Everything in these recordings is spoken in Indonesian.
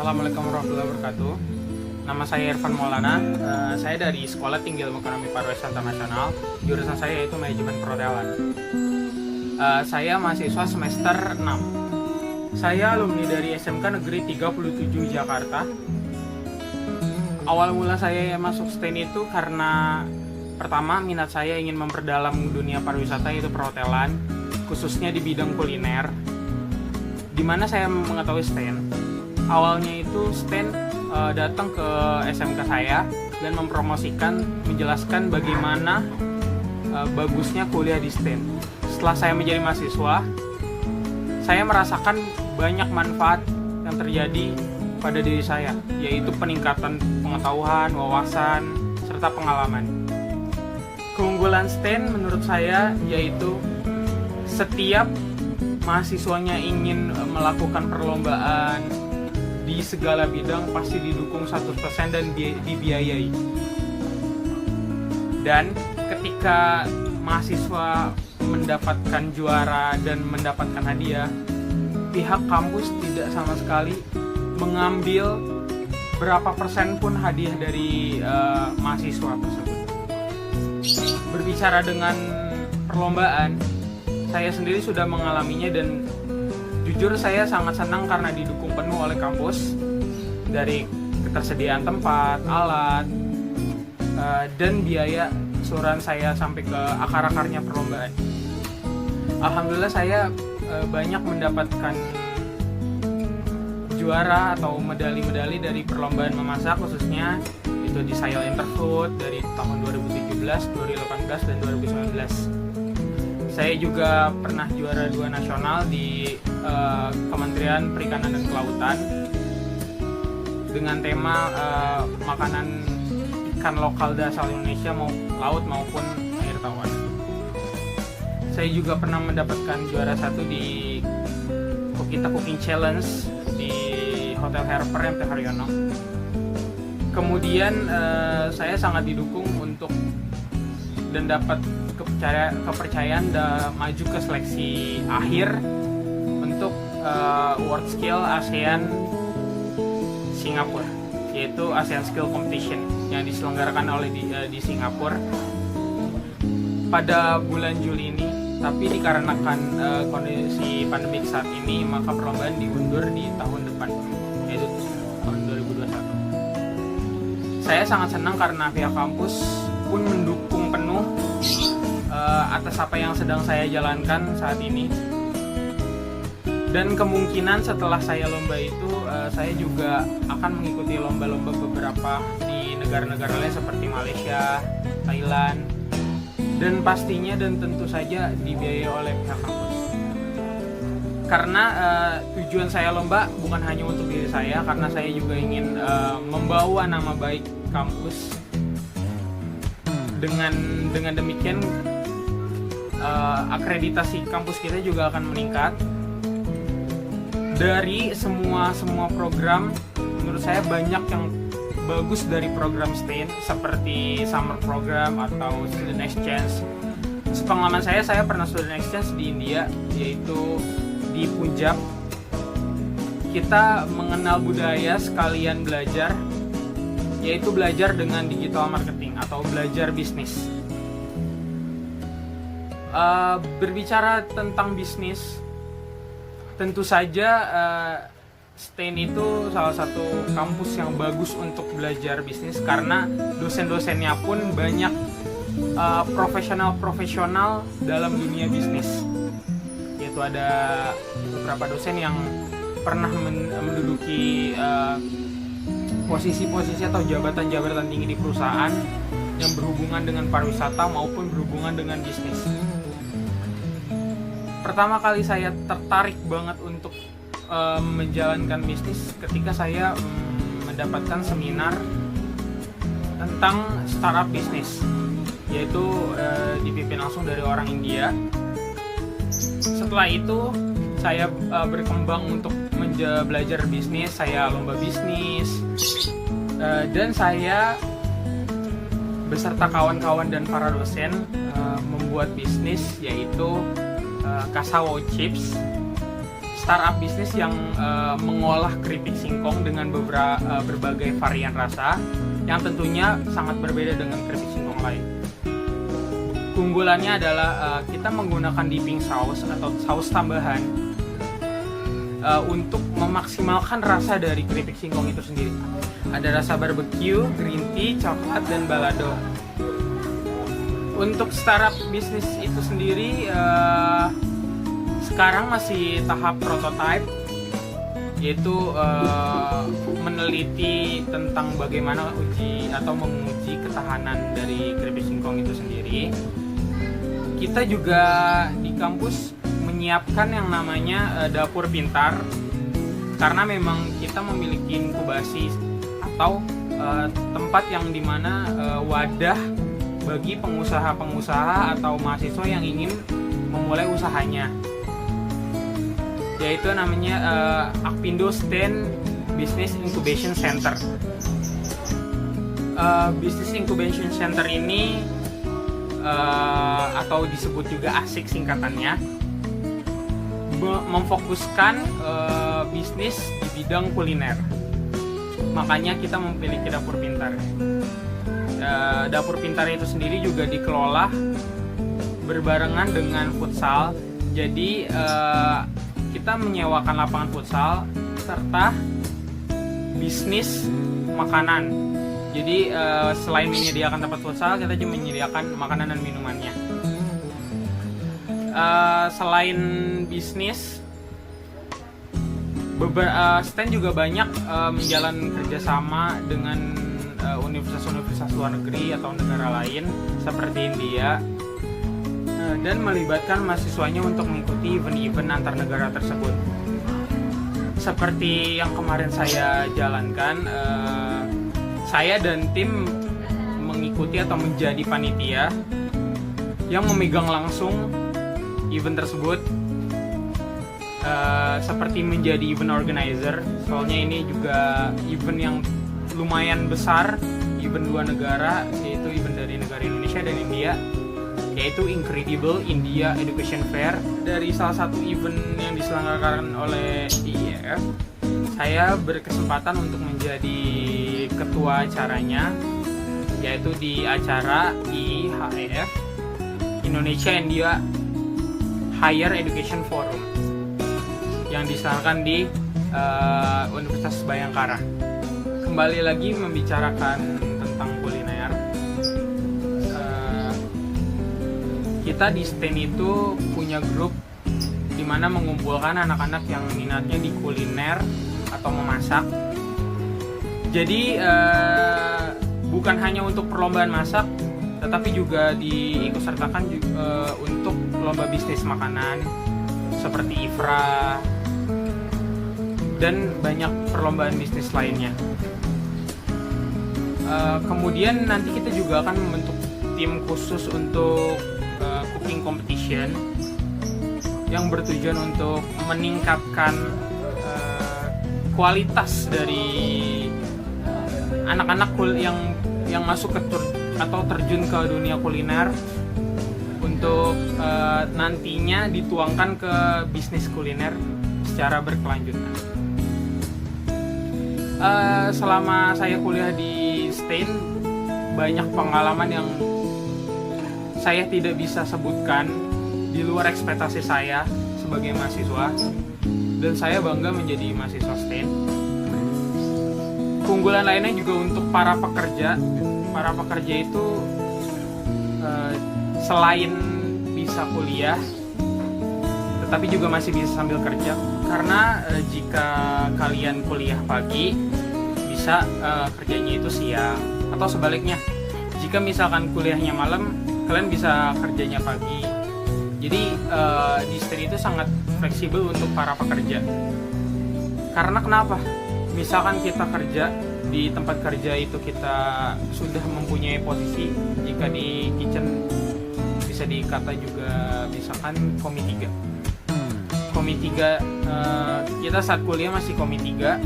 Assalamualaikum warahmatullahi wabarakatuh. Nama saya Irfan Maulana. Saya dari Sekolah Tinggi Ilmu Ekonomi Pariwisata Internasional. Jurusan saya yaitu Manajemen Perhotelan. Saya mahasiswa semester 6. Saya alumni dari SMK Negeri 37 Jakarta. Awal mula saya masuk STEN itu karena pertama minat saya ingin memperdalam dunia pariwisata yaitu perhotelan, khususnya di bidang kuliner. Di mana saya mengetahui STEN. Awalnya itu STEN datang ke SMK saya dan mempromosikan, menjelaskan bagaimana bagusnya kuliah di STEN. Setelah saya menjadi mahasiswa, saya merasakan banyak manfaat yang terjadi pada diri saya, yaitu peningkatan pengetahuan, wawasan, serta pengalaman. Keunggulan STEN menurut saya yaitu setiap mahasiswanya ingin melakukan perlombaan di segala bidang pasti didukung 100% dan dibiayai. Dan ketika mahasiswa mendapatkan juara dan mendapatkan hadiah, pihak kampus tidak sama sekali mengambil berapa persen pun hadiah dari mahasiswa tersebut. Berbicara dengan perlombaan, saya sendiri sudah mengalaminya dan jujur saya sangat senang karena didukung penuh oleh kampus dari ketersediaan tempat, alat, dan biaya seluruhan saya sampai ke akar-akarnya perlombaan. Alhamdulillah saya banyak mendapatkan juara atau medali-medali dari perlombaan memasak, khususnya itu di Sail Interfood dari tahun 2017, 2018, dan 2019. Saya juga pernah juara 2 nasional di Kementerian Perikanan dan Kelautan dengan tema makanan ikan lokal asal Indonesia, mau laut maupun air tawar. Saya juga pernah mendapatkan juara 1 di Kita Cooking Challenge di Hotel Harper MT Haryono. Kemudian saya sangat didukung untuk dan dapat kepercayaan dan maju ke seleksi akhir untuk World Skill ASEAN Singapura, yaitu ASEAN Skill Competition yang diselenggarakan oleh di Singapura pada bulan Juli ini. Tapi dikarenakan kondisi pandemik saat ini, maka perlombaan diundur di tahun depan, yaitu tahun 2021. Saya sangat senang karena pihak kampus pun mendukung penuh atas apa yang sedang saya jalankan saat ini. Dan kemungkinan setelah saya lomba itu, saya juga akan mengikuti lomba-lomba beberapa di negara-negara lain seperti Malaysia, Thailand, dan pastinya dan tentu saja dibiayai oleh pihak kampus. Karena tujuan saya lomba bukan hanya untuk diri saya, karena saya juga ingin membawa nama baik kampus. Dengan demikian akreditasi kampus kita juga akan meningkat. Dari semua program, menurut saya banyak yang bagus dari program STEN seperti summer program atau student exchange. Sepengalaman saya pernah student exchange di India, yaitu di Punjab. Kita mengenal budaya sekalian belajar, yaitu belajar dengan digital marketing atau belajar bisnis. Berbicara tentang bisnis, tentu saja STEN itu salah satu kampus yang bagus untuk belajar bisnis karena dosen-dosennya pun banyak profesional dalam dunia bisnis. Yaitu ada beberapa dosen yang pernah menduduki posisi-posisi atau jabatan-jabatan tinggi di perusahaan yang berhubungan dengan pariwisata maupun berhubungan dengan bisnis. Pertama kali saya tertarik banget untuk menjalankan bisnis ketika saya mendapatkan seminar tentang startup bisnis, yaitu dipimpin langsung dari orang India. Setelah itu saya berkembang untuk belajar bisnis, saya lomba bisnis, dan saya beserta kawan-kawan dan para dosen membuat bisnis, yaitu Kasawo Chips. startup bisnis yang mengolah keripik singkong dengan berbagai varian rasa yang tentunya sangat berbeda dengan keripik singkong lain. Keunggulannya adalah kita menggunakan dipping sauce atau saus tambahan untuk memaksimalkan rasa dari keripik singkong itu sendiri. Ada rasa barbecue, green tea, coklat, dan balado. Untuk startup bisnis itu sendiri sekarang masih tahap prototype, yaitu meneliti tentang bagaimana menguji ketahanan dari keripik singkong itu sendiri. Kita juga di kampus menyiapkan yang namanya dapur pintar, karena memang kita memiliki inkubasi atau tempat yang dimana wadah bagi pengusaha-pengusaha atau mahasiswa yang ingin memulai usahanya, yaitu namanya Akpindo STAN Business Incubation Center. Business Incubation Center ini atau disebut juga ASIC singkatannya, memfokuskan bisnis di bidang kuliner. Makanya kita memiliki dapur pintar. Dapur pintar itu sendiri juga dikelola berbarengan dengan futsal. Jadi kita menyewakan lapangan futsal serta bisnis makanan. Jadi selain menyediakan tempat futsal, kita juga menyediakan makanan dan minumannya. Selain bisnis, STAN juga banyak menjalin kerjasama dengan universitas-universitas luar negeri atau negara lain seperti India, dan melibatkan mahasiswanya untuk mengikuti event-event antar negara tersebut. Seperti yang kemarin saya jalankan, saya dan tim mengikuti atau menjadi panitia yang memegang langsung event tersebut, seperti menjadi event organizer. Soalnya ini juga event yang lumayan besar, event dua negara, yaitu event dari negara Indonesia dan India, yaitu Incredible India Education Fair. Dari salah satu event yang diselenggarakan oleh IIEF, saya berkesempatan untuk menjadi ketua acaranya, yaitu di acara IHEF, Indonesia India Higher Education Forum, yang diselenggarakan di Universitas Bayangkara. Kembali lagi membicarakan tentang kuliner, kita di STAN itu punya grup di mana mengumpulkan anak-anak yang minatnya di kuliner atau memasak. Jadi bukan hanya untuk perlombaan masak, tetapi juga diikutsertakan untuk lomba bisnis makanan seperti IFRA dan banyak perlombaan bisnis lainnya. Kemudian nanti kita juga akan membentuk tim khusus untuk cooking competition yang bertujuan untuk meningkatkan kualitas dari anak-anak yang masuk ke atau terjun ke dunia kuliner, untuk nantinya dituangkan ke bisnis kuliner secara berkelanjutan. Selama saya kuliah di STAN, banyak pengalaman yang saya tidak bisa sebutkan, di luar ekspektasi saya sebagai mahasiswa, dan saya bangga menjadi mahasiswa STAN. Keunggulan lainnya juga untuk para pekerja. Para pekerja itu selain bisa kuliah, tetapi juga masih bisa sambil kerja. Karena jika kalian kuliah pagi, bisa kerjanya itu siang, atau sebaliknya. Jika misalkan kuliahnya malam, kalian bisa kerjanya pagi. Jadi di STAN itu sangat fleksibel untuk para pekerja. Karena kenapa? Misalkan kita kerja di tempat kerja itu, kita sudah mempunyai posisi. Jika di kitchen bisa dikata juga misalkan komi 3. Komi 3, kita saat kuliah masih komi 3.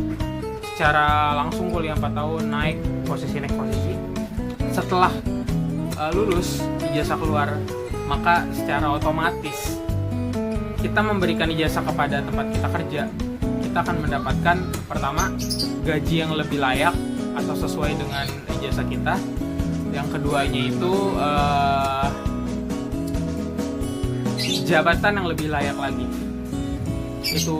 Secara langsung kuliah 4 tahun, naik posisi. Setelah lulus ijazah keluar, maka secara otomatis kita memberikan ijazah kepada tempat kita kerja, kita akan mendapatkan pertama gaji yang lebih layak atau sesuai dengan ijazah kita. Yang keduanya itu jabatan yang lebih layak lagi. Itu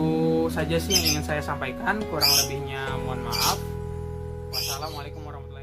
saja sih yang ingin saya sampaikan, kurang lebihnya mohon maaf. Wassalamualaikum warahmatullahi wabarakatuh.